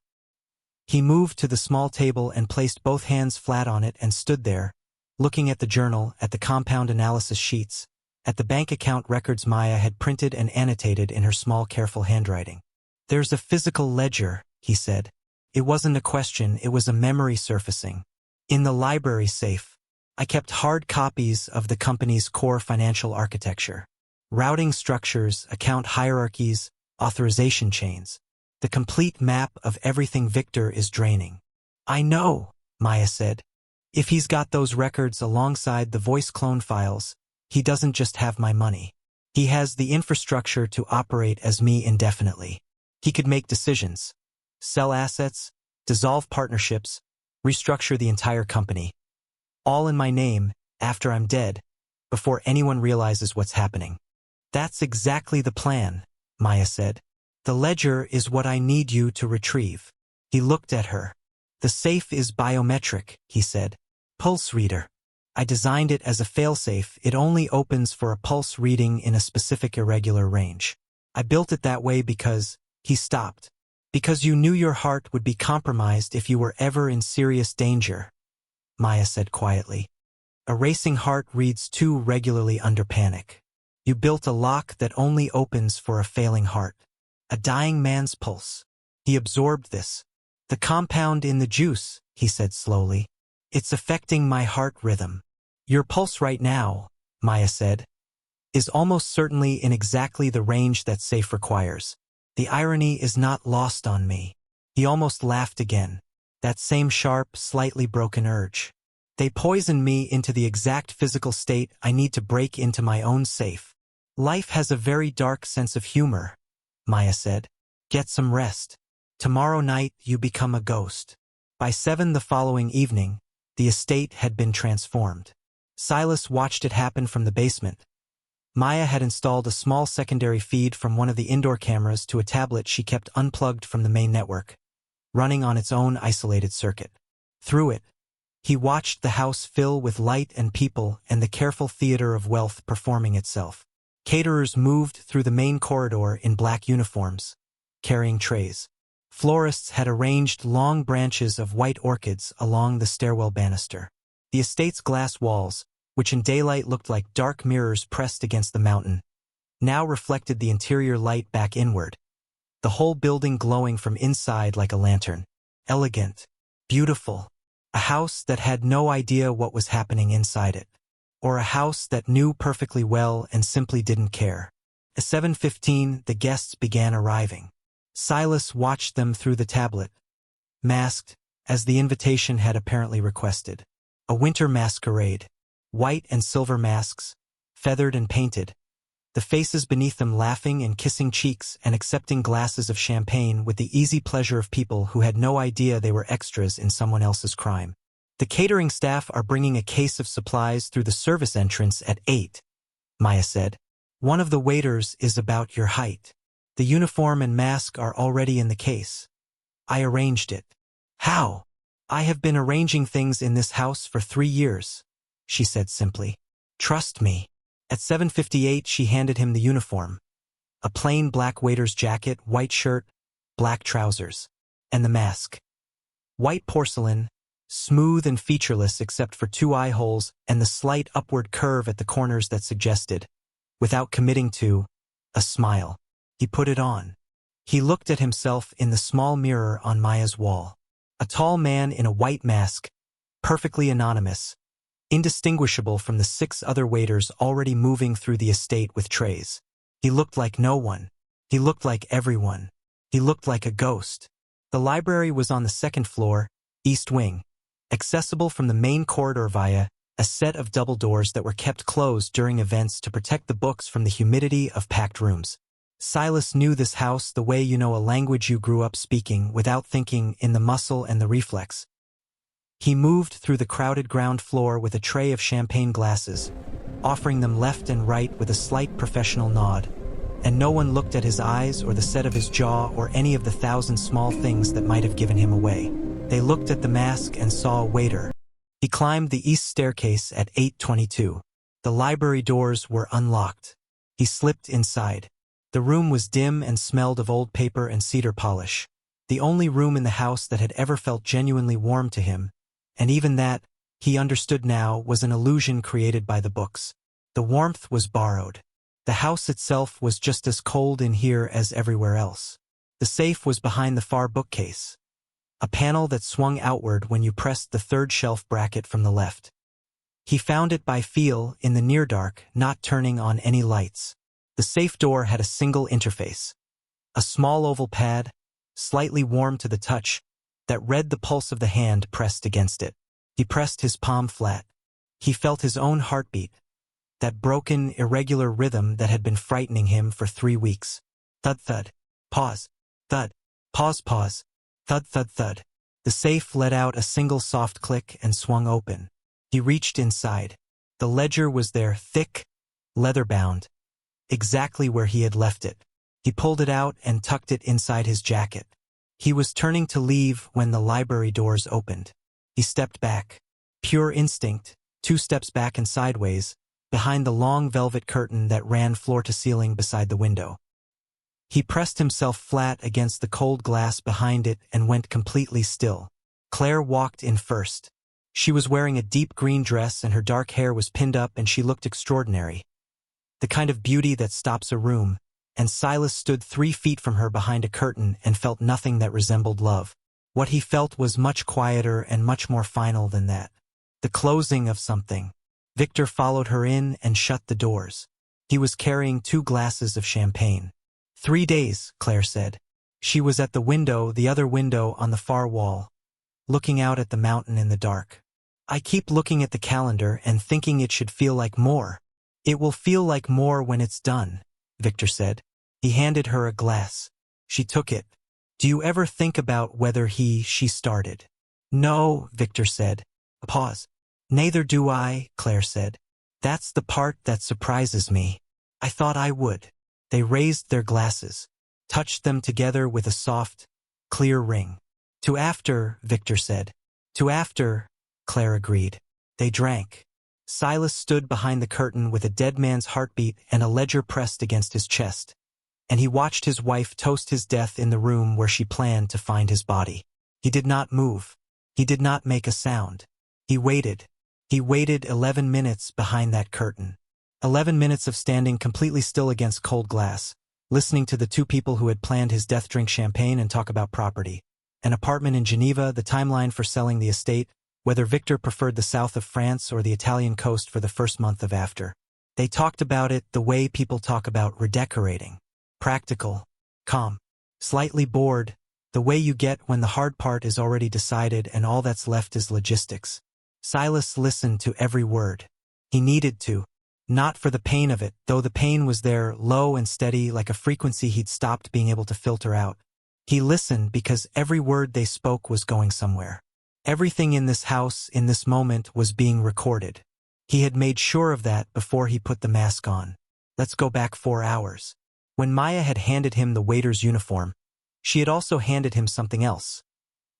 He moved to the small table and placed both hands flat on it and stood there, looking at the journal, at the compound analysis sheets, at the bank account records Maya had printed and annotated in her small, careful handwriting. There's a physical ledger, he said. It wasn't a question, it was a memory surfacing. In the library safe, I kept hard copies of the company's core financial architecture. Routing structures, account hierarchies, authorization chains. The complete map of everything Victor is draining. I know, Maya said. If he's got those records alongside the voice clone files, he doesn't just have my money. He has the infrastructure to operate as me indefinitely. He could make decisions. Sell assets, dissolve partnerships, restructure the entire company. All in my name, after I'm dead, before anyone realizes what's happening. That's exactly the plan, Maya said. The ledger is what I need you to retrieve. He looked at her. The safe is biometric, he said. Pulse reader. I designed it as a failsafe. It only opens for a pulse reading in a specific irregular range. I built it that way because, he stopped. Because you knew your heart would be compromised if you were ever in serious danger, Maya said quietly. A racing heart reads too regularly under panic. You built a lock that only opens for a failing heart. A dying man's pulse. He absorbed this. The compound in the juice, he said slowly. It's affecting my heart rhythm. Your pulse right now, Maya said, is almost certainly in exactly the range that safe requires. The irony is not lost on me. He almost laughed again. That same sharp, slightly broken urge. They poison me into the exact physical state I need to break into my own safe. Life has a very dark sense of humor, Maya said. Get some rest. Tomorrow night you become a ghost. By 7 the following evening, the estate had been transformed. Silas watched it happen from the basement. Maya had installed a small secondary feed from one of the indoor cameras to a tablet she kept unplugged from the main network, running on its own isolated circuit. Through it, he watched the house fill with light and people and the careful theater of wealth performing itself. Caterers moved through the main corridor in black uniforms, carrying trays. Florists had arranged long branches of white orchids along the stairwell banister. The estate's glass walls, which in daylight looked like dark mirrors pressed against the mountain, now reflected the interior light back inward, the whole building glowing from inside like a lantern. Elegant, beautiful, a house that had no idea what was happening inside it, or a house that knew perfectly well and simply didn't care. At 7:15, the guests began arriving. Silas watched them through the tablet, masked, as the invitation had apparently requested. A winter masquerade. White and silver masks, feathered and painted, the faces beneath them laughing and kissing cheeks and accepting glasses of champagne with the easy pleasure of people who had no idea they were extras in someone else's crime. The catering staff are bringing a case of supplies through the service entrance at 8, Maya said. One of the waiters is about your height. The uniform and mask are already in the case. I arranged it. How? I have been arranging things in this house for 3 years, she said simply. Trust me. At 7:58 she handed him the uniform. A plain black waiter's jacket, white shirt, black trousers. And the mask. White porcelain, smooth and featureless except for 2 eye holes and the slight upward curve at the corners that suggested, without committing to, a smile. He put it on. He looked at himself in the small mirror on Maya's wall. A tall man in a white mask, perfectly anonymous, indistinguishable from the 6 other waiters already moving through the estate with trays. He looked like no one. He looked like everyone. He looked like a ghost. The library was on the 2nd floor, east wing, accessible from the main corridor via a set of double doors that were kept closed during events to protect the books from the humidity of packed rooms. Silas knew this house the way you know a language you grew up speaking without thinking, in the muscle and the reflex. He moved through the crowded ground floor with a tray of champagne glasses, offering them left and right with a slight professional nod, and no one looked at his eyes or the set of his jaw or any of the 1,000 small things that might have given him away. They looked at the mask and saw a waiter. He climbed the east staircase at 8:22. The library doors were unlocked. He slipped inside. The room was dim and smelled of old paper and cedar polish. The only room in the house that had ever felt genuinely warm to him, and even that, he understood now, was an illusion created by the books. The warmth was borrowed. The house itself was just as cold in here as everywhere else. The safe was behind the far bookcase, a panel that swung outward when you pressed the 3rd shelf bracket from the left. He found it by feel in the near dark, not turning on any lights. The safe door had a single interface, a small oval pad, slightly warm to the touch, that read the pulse of the hand pressed against it. He pressed his palm flat. He felt his own heartbeat, that broken, irregular rhythm that had been frightening him for 3 weeks. Thud thud. Pause. Thud. Pause pause. Thud thud thud. The safe let out a single soft click and swung open. He reached inside. The ledger was there, thick, leather-bound, exactly where he had left it. He pulled it out and tucked it inside his jacket. He was turning to leave when the library doors opened. He stepped back. Pure instinct, 2 steps back and sideways, behind the long velvet curtain that ran floor to ceiling beside the window. He pressed himself flat against the cold glass behind it and went completely still. Claire walked in first. She was wearing a deep green dress and her dark hair was pinned up and she looked extraordinary. The kind of beauty that stops a room, and Silas stood 3 feet from her behind a curtain and felt nothing that resembled love. What he felt was much quieter and much more final than that. The closing of something. Victor followed her in and shut the doors. He was carrying 2 glasses of champagne. 3 days, Claire said. She was at the window, the other window on the far wall, looking out at the mountain in the dark. I keep looking at the calendar and thinking it should feel like more. It will feel like more when it's done, Victor said. He handed her a glass. She took it. Do you ever think about whether she started? No, Victor said. A pause. Neither do I, Claire said. That's the part that surprises me. I thought I would. They raised their glasses, touched them together with a soft, clear ring. To after, Victor said. To after, Claire agreed. They drank. Silas stood behind the curtain with a dead man's heartbeat and a ledger pressed against his chest, and he watched his wife toast his death in the room where she planned to find his body. He did not move. He did not make a sound. He waited. He waited 11 minutes behind that curtain. 11 minutes of standing completely still against cold glass, listening to the 2 people who had planned his death drink champagne and talk about property. An apartment in Geneva, the timeline for selling the estate, whether Victor preferred the south of France or the Italian coast for the first month of after. They talked about it the way people talk about redecorating. Practical, calm, slightly bored, the way you get when the hard part is already decided and all that's left is logistics. Silas listened to every word. He needed to. Not for the pain of it, though the pain was there, low and steady like a frequency he'd stopped being able to filter out. He listened because every word they spoke was going somewhere. Everything in this house, in this moment, was being recorded. He had made sure of that before he put the mask on. Let's go back 4 hours. When Maya had handed him the waiter's uniform, she had also handed him something else.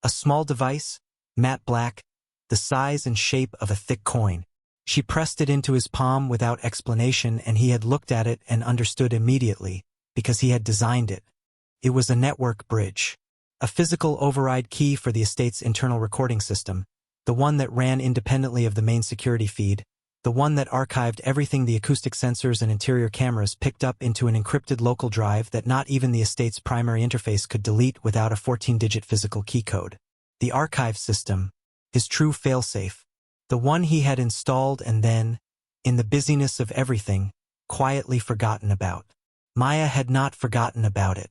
A small device, matte black, the size and shape of a thick coin. She pressed it into his palm without explanation, and he had looked at it and understood immediately, because he had designed it. It was a network bridge. A physical override key for the estate's internal recording system, the one that ran independently of the main security feed, the one that archived everything the acoustic sensors and interior cameras picked up into an encrypted local drive that not even the estate's primary interface could delete without a 14-digit physical key code. The archive system, his true failsafe, the one he had installed and then, in the busyness of everything, quietly forgotten about. Maya had not forgotten about it.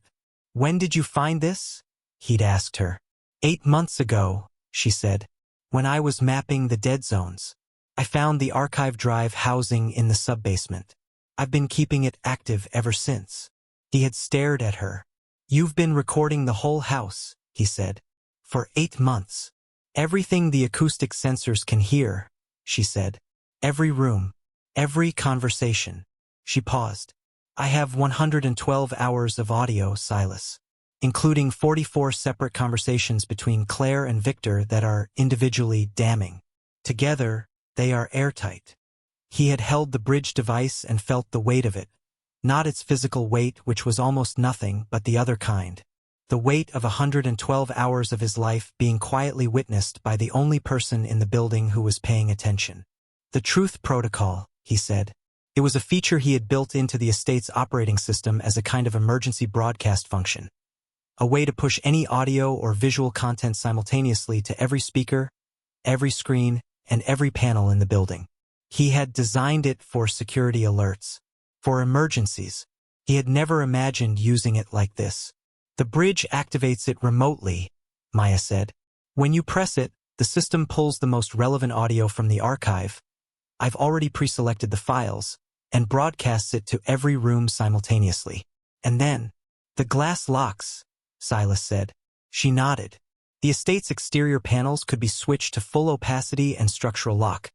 "When did you find this?" he'd asked her. 8 months ago, she said, when I was mapping the dead zones. I found the archive drive housing in the sub-basement. I've been keeping it active ever since. He had stared at her. "You've been recording the whole house," he said. "For 8 months. Everything the acoustic sensors can hear," she said. "Every room. Every conversation." She paused. "I have 112 hours of audio, Silas, including 44 separate conversations between Claire and Victor that are individually damning. Together, they are airtight." He had held the bridge device and felt the weight of it, not its physical weight, which was almost nothing, but the other kind. The weight of 112 hours of his life being quietly witnessed by the only person in the building who was paying attention. "The Truth Protocol," he said. It was a feature he had built into the estate's operating system as a kind of emergency broadcast function. A way to push any audio or visual content simultaneously to every speaker, every screen, and every panel in the building. He had designed it for security alerts, for emergencies. He had never imagined using it like this. "The bridge activates it remotely," Maya said. "When you press it, the system pulls the most relevant audio from the archive. I've already pre-selected the files, and broadcasts it to every room simultaneously. And then, the glass locks," Silas said. She nodded. The estate's exterior panels could be switched to full opacity and structural lock.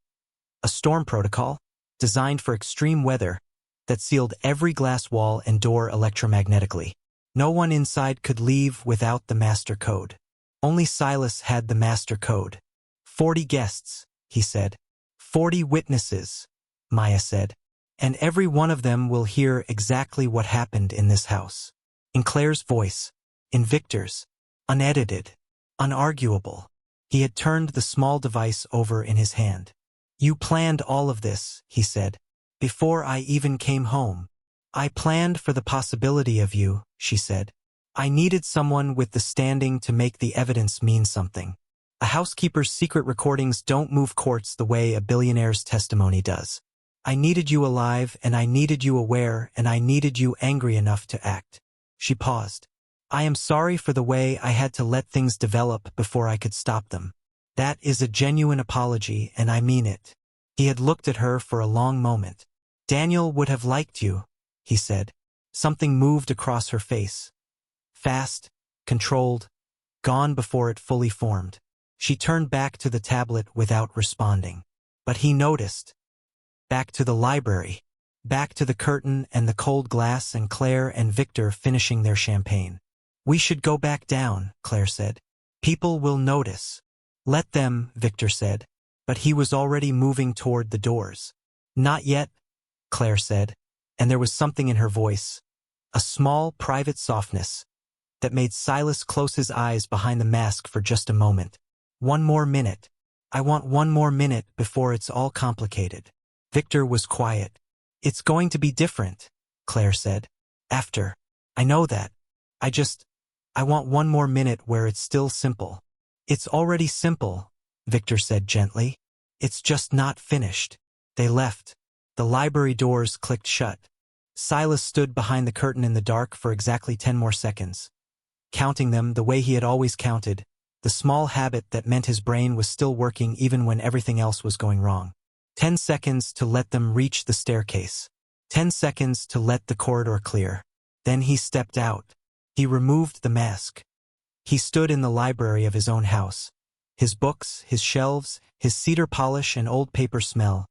A storm protocol, designed for extreme weather, that sealed every glass wall and door electromagnetically. No one inside could leave without the master code. Only Silas had the master code. 40 guests, he said. 40 witnesses, Maya said. And every one of them will hear exactly what happened in this house. In Claire's voice, in Victor's, unedited, unarguable. He had turned the small device over in his hand. "You planned all of this," he said, "before I even came home." "I planned for the possibility of you," she said. "I needed someone with the standing to make the evidence mean something. A housekeeper's secret recordings don't move courts the way a billionaire's testimony does. I needed you alive, and I needed you aware, and I needed you angry enough to act." She paused. "I am sorry for the way I had to let things develop before I could stop them. That is a genuine apology, and I mean it." He had looked at her for a long moment. "Daniel would have liked you," he said. Something moved across her face. Fast, controlled, gone before it fully formed. She turned back to the tablet without responding. But he noticed. Back to the library. Back to the curtain and the cold glass and Claire and Victor finishing their champagne. "We should go back down," Claire said. "People will notice." "Let them," Victor said. But he was already moving toward the doors. "Not yet," Claire said, and there was something in her voice, a small, private softness, that made Silas close his eyes behind the mask for just a moment. "One more minute. I want one more minute before it's all complicated." Victor was quiet. "It's going to be different," Claire said. "After. I know that. I want one more minute where it's still simple." "It's already simple," Victor said gently. "It's just not finished." They left. The library doors clicked shut. Silas stood behind the curtain in the dark for exactly 10 more seconds. Counting them the way he had always counted, the small habit that meant his brain was still working even when everything else was going wrong. 10 seconds to let them reach the staircase. 10 seconds to let the corridor clear. Then he stepped out. He removed the mask. He stood in the library of his own house. His books, his shelves, his cedar polish and old paper smell.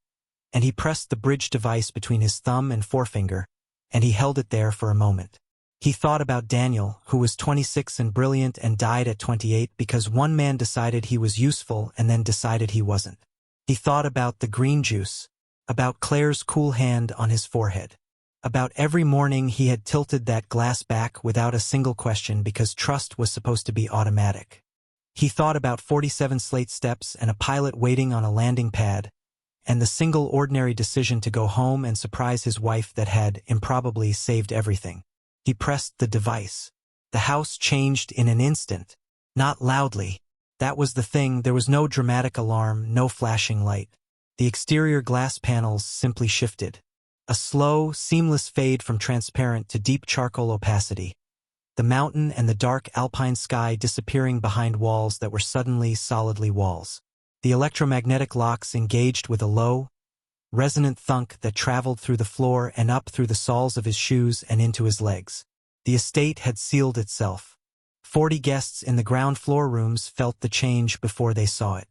and he pressed the bridge device between his thumb and forefinger, and he held it there for a moment. He thought about Daniel, who was 26 and brilliant and died at 28 because one man decided he was useful and then decided he wasn't. He thought about the green juice, about Claire's cool hand on his forehead, about every morning he had tilted that glass back without a single question because trust was supposed to be automatic. He thought about 47 slate steps and a pilot waiting on a landing pad, and the single ordinary decision to go home and surprise his wife that had, improbably, saved everything. He pressed the device. The house changed in an instant. Not loudly. That was the thing, there was no dramatic alarm, no flashing light. The exterior glass panels simply shifted. A slow, seamless fade from transparent to deep charcoal opacity. The mountain and the dark alpine sky disappearing behind walls that were suddenly solidly walls. The electromagnetic locks engaged with a low, resonant thunk that traveled through the floor and up through the soles of his shoes and into his legs. The estate had sealed itself. 40 guests in the ground floor rooms felt the change before they saw it.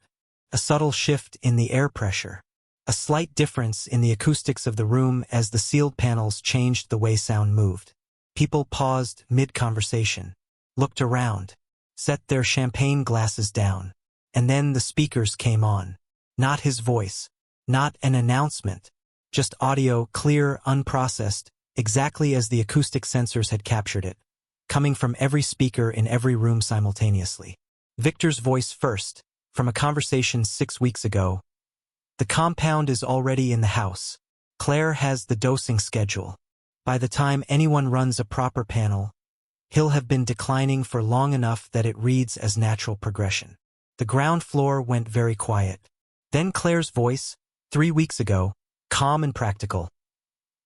A subtle shift in the air pressure. A slight difference in the acoustics of the room as the sealed panels changed the way sound moved. People paused mid-conversation, looked around, set their champagne glasses down, and then the speakers came on. Not his voice. Not an announcement, just audio, clear, unprocessed, exactly as the acoustic sensors had captured it, coming from every speaker in every room simultaneously. Victor's voice first, from a conversation 6 weeks ago. The compound is already in the house. Claire has the dosing schedule. By the time anyone runs a proper panel, he'll have been declining for long enough that it reads as natural progression. The ground floor went very quiet. Then Claire's voice, 3 weeks ago, calm and practical.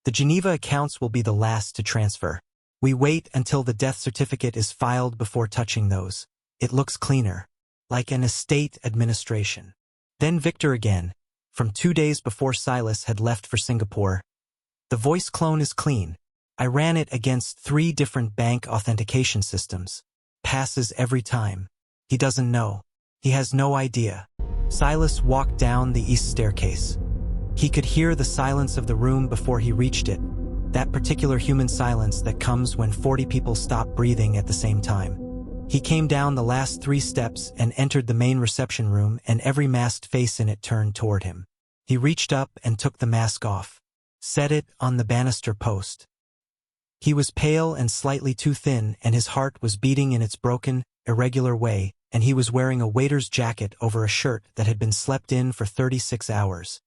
The Geneva accounts will be the last to transfer. We wait until the death certificate is filed before touching those. It looks cleaner, like an estate administration. Then Victor again, from 2 days before Silas had left for Singapore. The voice clone is clean. I ran it against 3 different bank authentication systems. Passes every time. He doesn't know. He has no idea. Silas walked down the east staircase. He could hear the silence of the room before he reached it, that particular human silence that comes when 40 people stop breathing at the same time. He came down the last 3 steps and entered the main reception room, and every masked face in it turned toward him. He reached up and took the mask off, set it on the banister post. He was pale and slightly too thin, and his heart was beating in its broken, irregular way, and he was wearing a waiter's jacket over a shirt that had been slept in for 36 hours.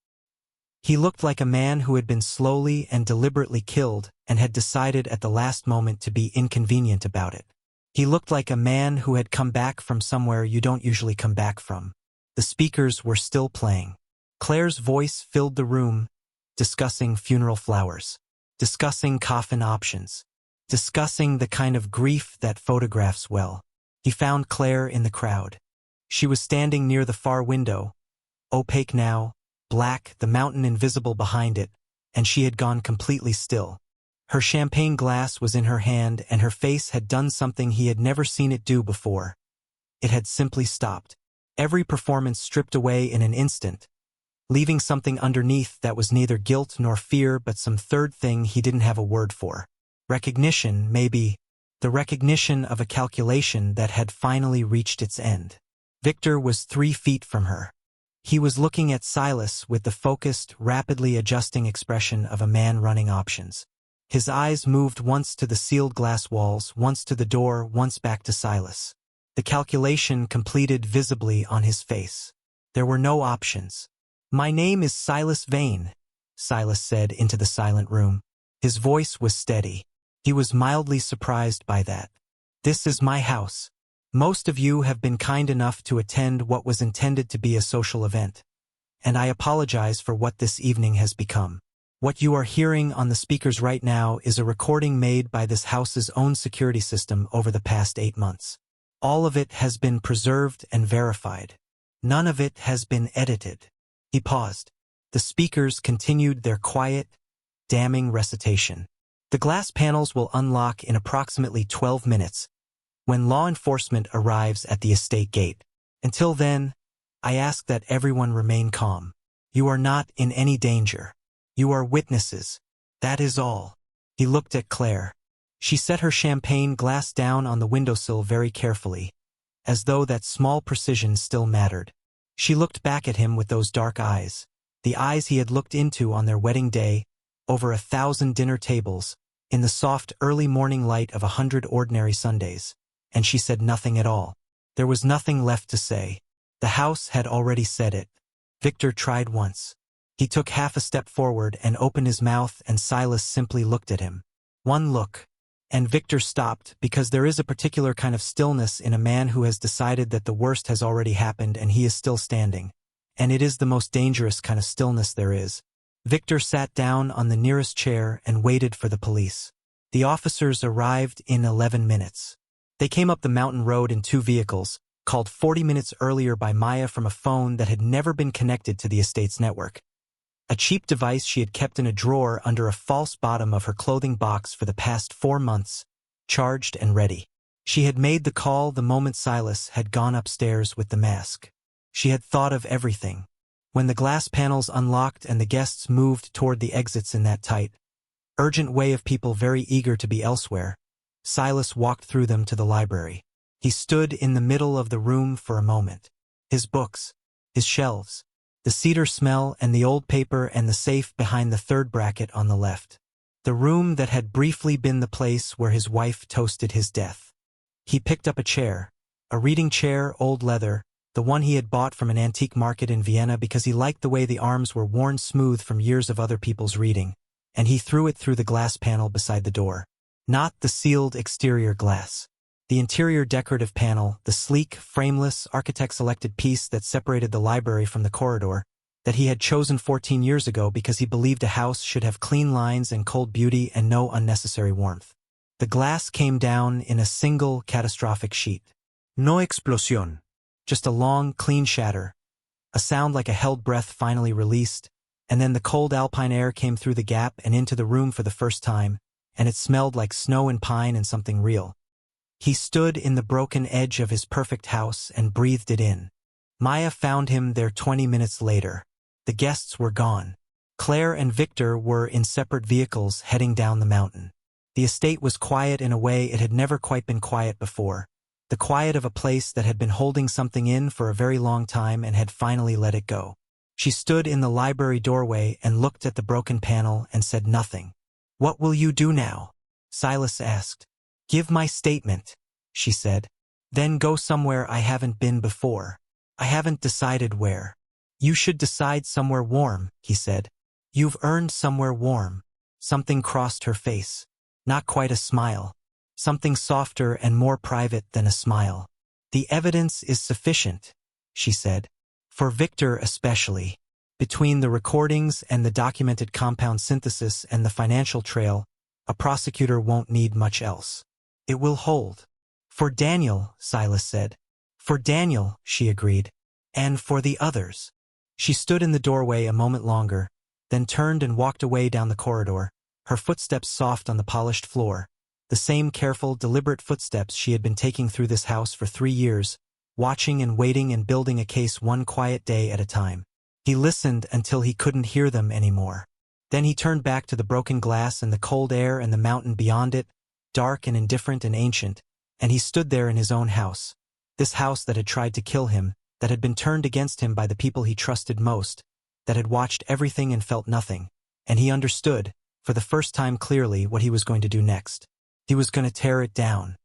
He looked like a man who had been slowly and deliberately killed and had decided at the last moment to be inconvenient about it. He looked like a man who had come back from somewhere you don't usually come back from. The speakers were still playing. Claire's voice filled the room, discussing funeral flowers, discussing coffin options, discussing the kind of grief that photographs well. He found Claire in the crowd. She was standing near the far window, opaque now, black, the mountain invisible behind it, and she had gone completely still. Her champagne glass was in her hand, and her face had done something he had never seen it do before. It had simply stopped. Every performance stripped away in an instant, leaving something underneath that was neither guilt nor fear but some third thing he didn't have a word for. Recognition, maybe. The recognition of a calculation that had finally reached its end. Victor was 3 feet from her. He was looking at Silas with the focused, rapidly adjusting expression of a man running options. His eyes moved once to the sealed glass walls, once to the door, once back to Silas. The calculation completed visibly on his face. There were no options. "My name is Silas Vane," Silas said into the silent room. His voice was steady. He was mildly surprised by that. "This is my house. Most of you have been kind enough to attend what was intended to be a social event, and I apologize for what this evening has become. What you are hearing on the speakers right now is a recording made by this house's own security system over the past 8 months. All of it has been preserved and verified. None of it has been edited." He paused. The speakers continued their quiet, damning recitation. "The glass panels will unlock in approximately 12 minutes, when law enforcement arrives at the estate gate. Until then, I ask that everyone remain calm. You are not in any danger. You are witnesses. That is all. He looked at Claire. She set her champagne glass down on the windowsill very carefully, as though that small precision still mattered. She looked back at him with those dark eyes, the eyes he had looked into on their wedding day, over 1,000 dinner tables, in the soft early morning light of 100 ordinary Sundays, and she said nothing at all. There was nothing left to say. The house had already said it. Victor tried once. He took half a step forward and opened his mouth, and Silas simply looked at him. One look. And Victor stopped, because there is a particular kind of stillness in a man who has decided that the worst has already happened and he is still standing. And it is the most dangerous kind of stillness there is. Victor sat down on the nearest chair and waited for the police. The officers arrived in 11 minutes. They came up the mountain road in 2 vehicles, called 40 minutes earlier by Maya from a phone that had never been connected to the estate's network. A cheap device she had kept in a drawer under a false bottom of her clothing box for the past 4 months, charged and ready. She had made the call the moment Silas had gone upstairs with the mask. She had thought of everything. When the glass panels unlocked and the guests moved toward the exits in that tight, urgent way of people very eager to be elsewhere, Silas walked through them to the library. He stood in the middle of the room for a moment. His books, his shelves, the cedar smell and the old paper and the safe behind the 3rd bracket on the left. The room that had briefly been the place where his wife toasted his death. He picked up a chair, a reading chair, old leather, the one he had bought from an antique market in Vienna because he liked the way the arms were worn smooth from years of other people's reading, and he threw it through the glass panel beside the door. Not the sealed exterior glass. The interior decorative panel, the sleek, frameless, architect-selected piece that separated the library from the corridor, that he had chosen 14 years ago because he believed a house should have clean lines and cold beauty and no unnecessary warmth. The glass came down in a single catastrophic sheet. No explosion. Just a long, clean shatter. A sound like a held breath finally released, and then the cold alpine air came through the gap and into the room for the first time, and it smelled like snow and pine and something real. He stood in the broken edge of his perfect house and breathed it in. Maya found him there 20 minutes later. The guests were gone. Claire and Victor were in separate vehicles heading down the mountain. The estate was quiet in a way it had never quite been quiet before. The quiet of a place that had been holding something in for a very long time and had finally let it go. She stood in the library doorway and looked at the broken panel and said nothing. "What will you do now?" Silas asked. "Give my statement," she said. "Then go somewhere I haven't been before. I haven't decided where." "You should decide somewhere warm," he said. "You've earned somewhere warm." Something crossed her face. Not quite a smile. Something softer and more private than a smile. "The evidence is sufficient," she said. "For Victor especially. Between the recordings and the documented compound synthesis and the financial trail, a prosecutor won't need much else. It will hold." "For Daniel," Silas said. "For Daniel," she agreed. "And for the others." She stood in the doorway a moment longer, then turned and walked away down the corridor, her footsteps soft on the polished floor, the same careful, deliberate footsteps she had been taking through this house for 3 years, watching and waiting and building a case one quiet day at a time. He listened until he couldn't hear them anymore. Then he turned back to the broken glass and the cold air and the mountain beyond it, dark and indifferent and ancient, and he stood there in his own house. This house that had tried to kill him, that had been turned against him by the people he trusted most, that had watched everything and felt nothing, and he understood, for the first time clearly, what he was going to do next. He was going to tear it down.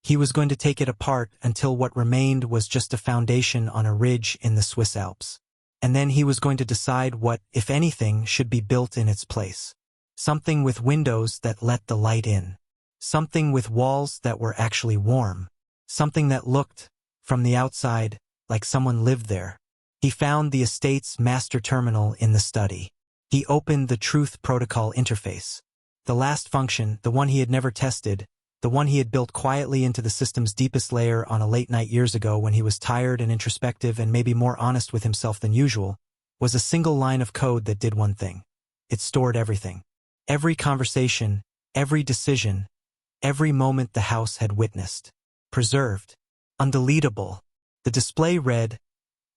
He was going to take it apart until what remained was just a foundation on a ridge in the Swiss Alps. And then he was going to decide what, if anything, should be built in its place. Something with windows that let the light in. Something with walls that were actually warm. Something that looked, from the outside, like someone lived there. He found the estate's master terminal in the study. He opened the Truth Protocol interface. The last function, the one he had never tested, the one he had built quietly into the system's deepest layer on a late night years ago when he was tired and introspective and maybe more honest with himself than usual, was a single line of code that did one thing. It stored everything. Every conversation, every decision, every moment the house had witnessed. Preserved. Undeletable. The display read,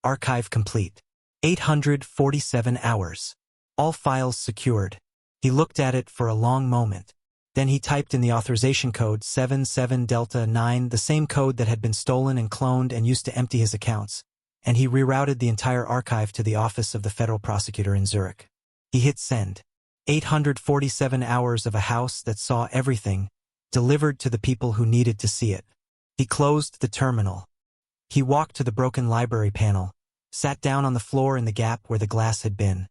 "Archive complete." 847 hours. All files secured. He looked at it for a long moment. Then he typed in the authorization code 77 Delta 9, the same code that had been stolen and cloned and used to empty his accounts, and he rerouted the entire archive to the office of the federal prosecutor in Zurich. He hit send. 847 hours of a house that saw everything, delivered to the people who needed to see it. He closed the terminal. He walked to the broken library panel, sat down on the floor in the gap where the glass had been.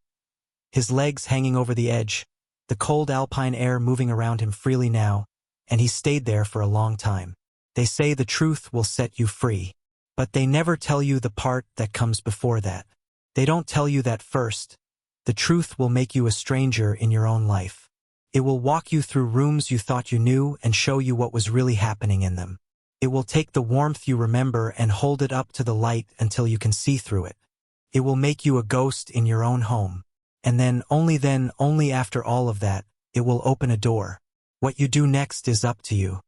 His legs hanging over the edge, the cold alpine air moving around him freely now, and he stayed there for a long time. They say the truth will set you free, but they never tell you the part that comes before that. They don't tell you that first. The truth will make you a stranger in your own life. It will walk you through rooms you thought you knew and show you what was really happening in them. It will take the warmth you remember and hold it up to the light until you can see through it. It will make you a ghost in your own home. And then, only after all of that, it will open a door. What you do next is up to you.